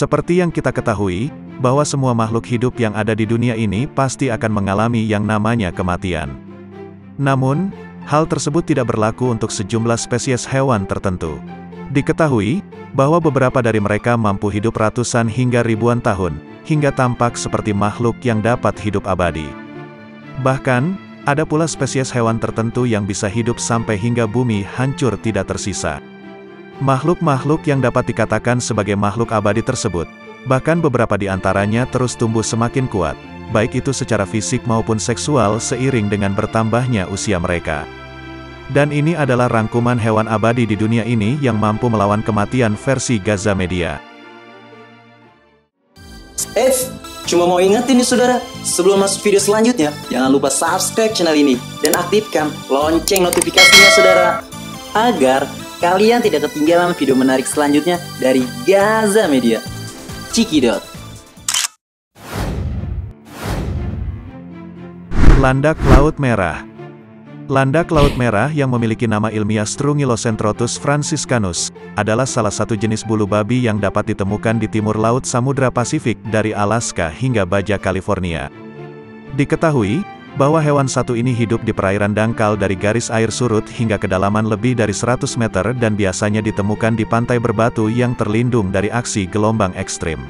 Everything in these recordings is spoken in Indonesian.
Seperti yang kita ketahui, bahwa semua makhluk hidup yang ada di dunia ini pasti akan mengalami yang namanya kematian. Namun, hal tersebut tidak berlaku untuk sejumlah spesies hewan tertentu. Diketahui, bahwa beberapa dari mereka mampu hidup ratusan hingga ribuan tahun, hingga tampak seperti makhluk yang dapat hidup abadi. Bahkan, ada pula spesies hewan tertentu yang bisa hidup sampai hingga bumi hancur tidak tersisa. Makhluk-makhluk yang dapat dikatakan sebagai makhluk abadi tersebut, bahkan beberapa di antaranya terus tumbuh semakin kuat, baik itu secara fisik maupun seksual seiring dengan bertambahnya usia mereka. Dan ini adalah rangkuman hewan abadi di dunia ini yang mampu melawan kematian versi Gaza Media. Cuma mau ingetin nih saudara, sebelum masuk video selanjutnya, jangan lupa subscribe channel ini dan aktifkan lonceng notifikasinya saudara, agar kalian tidak ketinggalan video menarik selanjutnya dari Gaza Media. Cikidot. Landak Laut Merah. Landak laut merah yang memiliki nama ilmiah Strungylocentrodus franciscanus, adalah salah satu jenis bulu babi yang dapat ditemukan di timur laut Samudra Pasifik dari Alaska hingga Baja California. Diketahui, bahwa hewan satu ini hidup di perairan dangkal dari garis air surut hingga kedalaman lebih dari 100 meter dan biasanya ditemukan di pantai berbatu yang terlindung dari aksi gelombang ekstrim.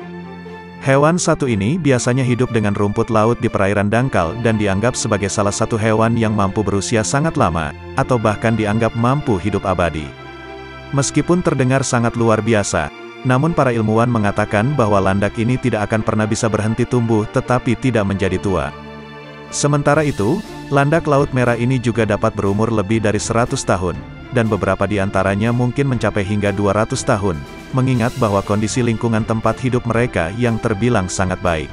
Hewan satu ini biasanya hidup dengan rumput laut di perairan dangkal dan dianggap sebagai salah satu hewan yang mampu berusia sangat lama, atau bahkan dianggap mampu hidup abadi. Meskipun terdengar sangat luar biasa, namun para ilmuwan mengatakan bahwa landak ini tidak akan pernah bisa berhenti tumbuh tetapi tidak menjadi tua. Sementara itu, landak laut merah ini juga dapat berumur lebih dari 100 tahun, dan beberapa di antaranya mungkin mencapai hingga 200 tahun, mengingat bahwa kondisi lingkungan tempat hidup mereka yang terbilang sangat baik.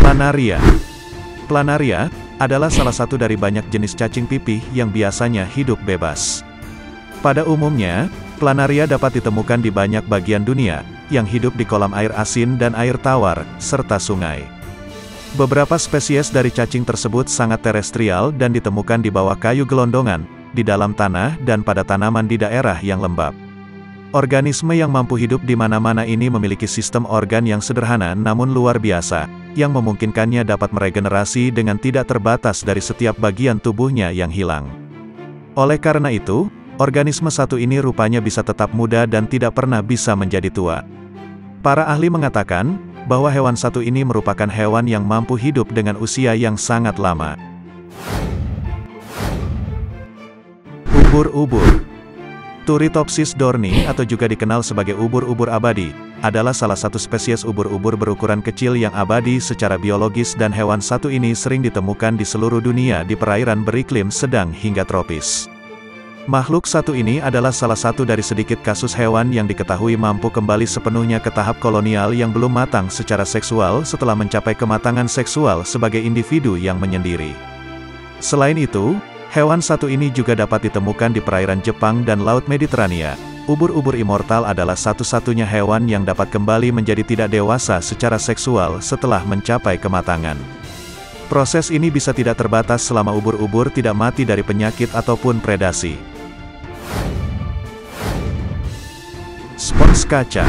Planaria. Planaria adalah salah satu dari banyak jenis cacing pipih yang biasanya hidup bebas. Pada umumnya, planaria dapat ditemukan di banyak bagian dunia, yang hidup di kolam air asin dan air tawar, serta sungai. Beberapa spesies dari cacing tersebut sangat terestrial dan ditemukan di bawah kayu gelondongan, di dalam tanah dan pada tanaman di daerah yang lembab. Organisme yang mampu hidup di mana-mana ini memiliki sistem organ yang sederhana namun luar biasa, yang memungkinkannya dapat meregenerasi dengan tidak terbatas dari setiap bagian tubuhnya yang hilang. Oleh karena itu, organisme satu ini rupanya bisa tetap muda dan tidak pernah bisa menjadi tua. Para ahli mengatakan, bahwa hewan satu ini merupakan hewan yang mampu hidup dengan usia yang sangat lama. Ubur-ubur. Turritopsis dohrnii atau juga dikenal sebagai ubur-ubur abadi, adalah salah satu spesies ubur-ubur berukuran kecil yang abadi secara biologis dan hewan satu ini sering ditemukan di seluruh dunia di perairan beriklim sedang hingga tropis. Makhluk satu ini adalah salah satu dari sedikit kasus hewan yang diketahui mampu kembali sepenuhnya ke tahap kolonial yang belum matang secara seksual setelah mencapai kematangan seksual sebagai individu yang menyendiri. Selain itu, hewan satu ini juga dapat ditemukan di perairan Jepang dan Laut Mediterania. Ubur-ubur immortal adalah satu-satunya hewan yang dapat kembali menjadi tidak dewasa secara seksual setelah mencapai kematangan. Proses ini bisa tidak terbatas selama ubur-ubur tidak mati dari penyakit ataupun predasi. Spons kaca.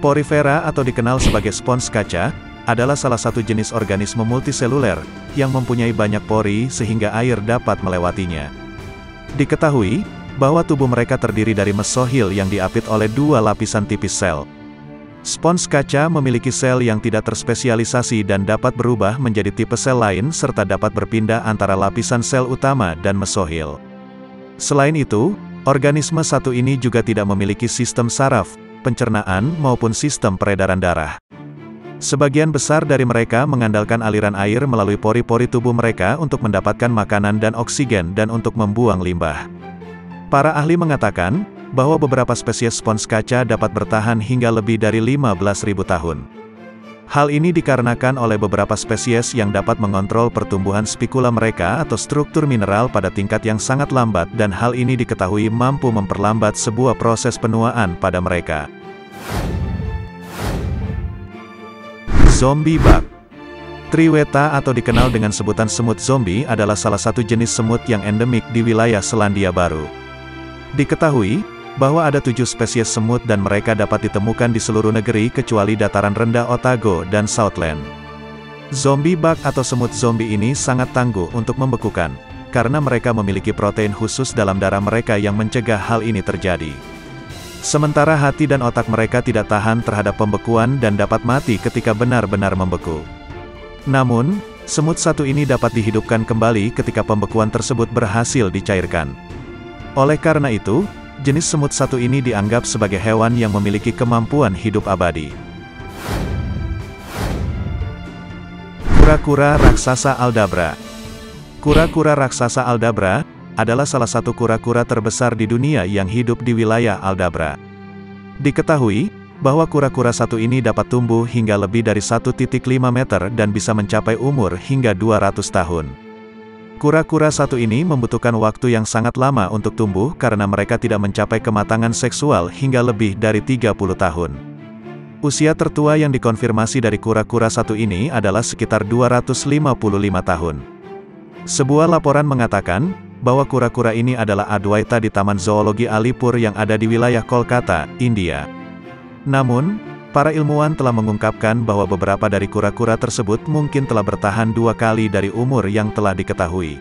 Porifera atau dikenal sebagai spons kaca, adalah salah satu jenis organisme multiseluler, yang mempunyai banyak pori sehingga air dapat melewatinya. Diketahui, bahwa tubuh mereka terdiri dari mesohil yang diapit oleh dua lapisan tipis sel. Spons kaca memiliki sel yang tidak terspesialisasi dan dapat berubah menjadi tipe sel lain serta dapat berpindah antara lapisan sel utama dan mesohil. Selain itu, organisme satu ini juga tidak memiliki sistem saraf, pencernaan maupun sistem peredaran darah. Sebagian besar dari mereka mengandalkan aliran air melalui pori-pori tubuh mereka untuk mendapatkan makanan dan oksigen dan untuk membuang limbah. Para ahli mengatakan, bahwa beberapa spesies spons kaca dapat bertahan hingga lebih dari 15.000 tahun. Hal ini dikarenakan oleh beberapa spesies yang dapat mengontrol pertumbuhan spikula mereka atau struktur mineral pada tingkat yang sangat lambat dan hal ini diketahui mampu memperlambat sebuah proses penuaan pada mereka. Zombie bug. Triweta atau dikenal dengan sebutan semut zombie adalah salah satu jenis semut yang endemik di wilayah Selandia Baru. Diketahui, bahwa ada 7 spesies semut dan mereka dapat ditemukan di seluruh negeri kecuali dataran rendah Otago dan Southland. Zombie bug atau semut zombie ini sangat tangguh untuk membekukan, karena mereka memiliki protein khusus dalam darah mereka yang mencegah hal ini terjadi. Sementara hati dan otak mereka tidak tahan terhadap pembekuan dan dapat mati ketika benar-benar membeku. Namun, semut satu ini dapat dihidupkan kembali ketika pembekuan tersebut berhasil dicairkan. Oleh karena itu, jenis semut satu ini dianggap sebagai hewan yang memiliki kemampuan hidup abadi. Kura-kura raksasa Aldabra. Kura-kura raksasa Aldabra adalah salah satu kura-kura terbesar di dunia yang hidup di wilayah Aldabra. Diketahui bahwa kura-kura satu ini dapat tumbuh hingga lebih dari 1,5 meter dan bisa mencapai umur hingga 200 tahun. Kura-kura satu ini membutuhkan waktu yang sangat lama untuk tumbuh karena mereka tidak mencapai kematangan seksual hingga lebih dari 30 tahun. Usia tertua yang dikonfirmasi dari kura-kura satu ini adalah sekitar 255 tahun. Sebuah laporan mengatakan bahwa kura-kura ini adalah Adwaita di Taman Zoologi Alipur yang ada di wilayah Kolkata, India. Namun, para ilmuwan telah mengungkapkan bahwa beberapa dari kura-kura tersebut mungkin telah bertahan 2 kali dari umur yang telah diketahui.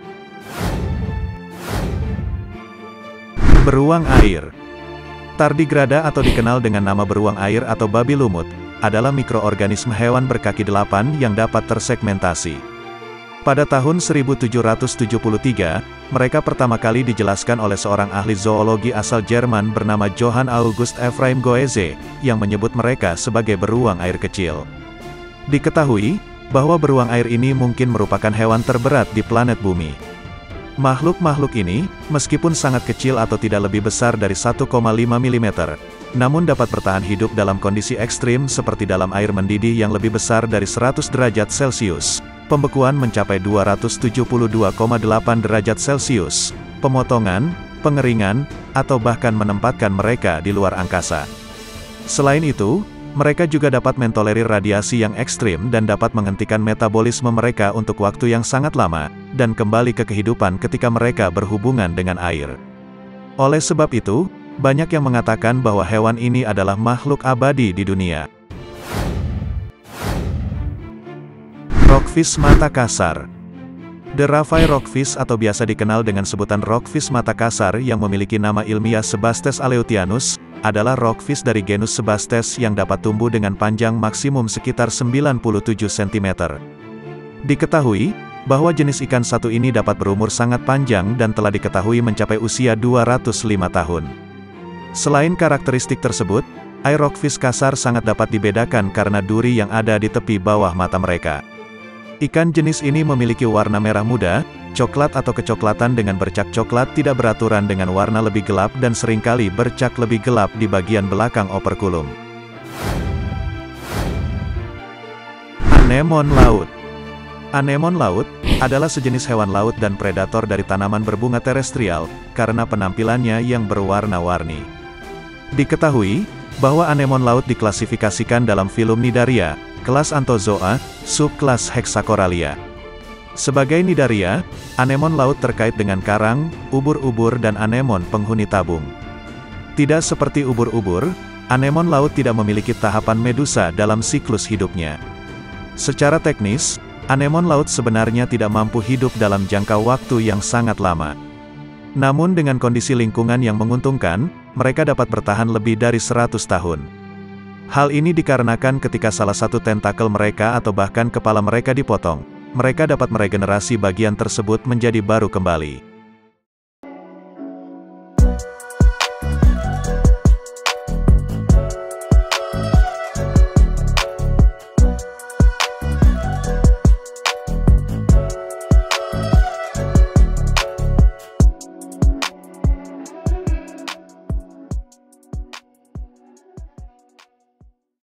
Beruang air. Tardigrada atau dikenal dengan nama beruang air atau babi lumut, adalah mikroorganisme hewan berkaki 8 yang dapat tersegmentasi. Pada tahun 1773, mereka pertama kali dijelaskan oleh seorang ahli zoologi asal Jerman bernama Johann August Ephraim Goeze, yang menyebut mereka sebagai beruang air kecil. Diketahui bahwa beruang air ini mungkin merupakan hewan terberat di planet bumi. Makhluk-makhluk ini, meskipun sangat kecil atau tidak lebih besar dari 1,5 mm, namun dapat bertahan hidup dalam kondisi ekstrim seperti dalam air mendidih yang lebih besar dari 100 derajat Celcius. Pembekuan mencapai 272,8 derajat Celcius, pemotongan, pengeringan, atau bahkan menempatkan mereka di luar angkasa. Selain itu, mereka juga dapat mentolerir radiasi yang ekstrim dan dapat menghentikan metabolisme mereka untuk waktu yang sangat lama, dan kembali ke kehidupan ketika mereka berhubungan dengan air. Oleh sebab itu, banyak yang mengatakan bahwa hewan ini adalah makhluk abadi di dunia. Rockfish mata kasar. The Rafai rockfish atau biasa dikenal dengan sebutan rockfish mata kasar yang memiliki nama ilmiah Sebastes aleutianus, adalah rockfish dari genus Sebastes yang dapat tumbuh dengan panjang maksimum sekitar 97 cm. Diketahui bahwa jenis ikan satu ini dapat berumur sangat panjang dan telah diketahui mencapai usia 205 tahun. Selain karakteristik tersebut, air rockfish kasar sangat dapat dibedakan karena duri yang ada di tepi bawah mata mereka. Ikan jenis ini memiliki warna merah muda, coklat atau kecoklatan dengan bercak coklat tidak beraturan dengan warna lebih gelap dan seringkali bercak lebih gelap di bagian belakang operkulum. Anemon laut. Anemon laut adalah sejenis hewan laut dan predator dari tanaman berbunga terestrial, karena penampilannya yang berwarna-warni. Diketahui bahwa anemon laut diklasifikasikan dalam filum Cnidaria, kelas Anthozoa, subkelas Hexacoralia. Sebagai Cnidaria, anemon laut terkait dengan karang, ubur-ubur dan anemon penghuni tabung. Tidak seperti ubur-ubur, anemon laut tidak memiliki tahapan medusa dalam siklus hidupnya. Secara teknis, anemon laut sebenarnya tidak mampu hidup dalam jangka waktu yang sangat lama. Namun dengan kondisi lingkungan yang menguntungkan, mereka dapat bertahan lebih dari 100 tahun. Hal ini dikarenakan ketika salah satu tentakel mereka atau bahkan kepala mereka dipotong, mereka dapat meregenerasi bagian tersebut menjadi baru kembali.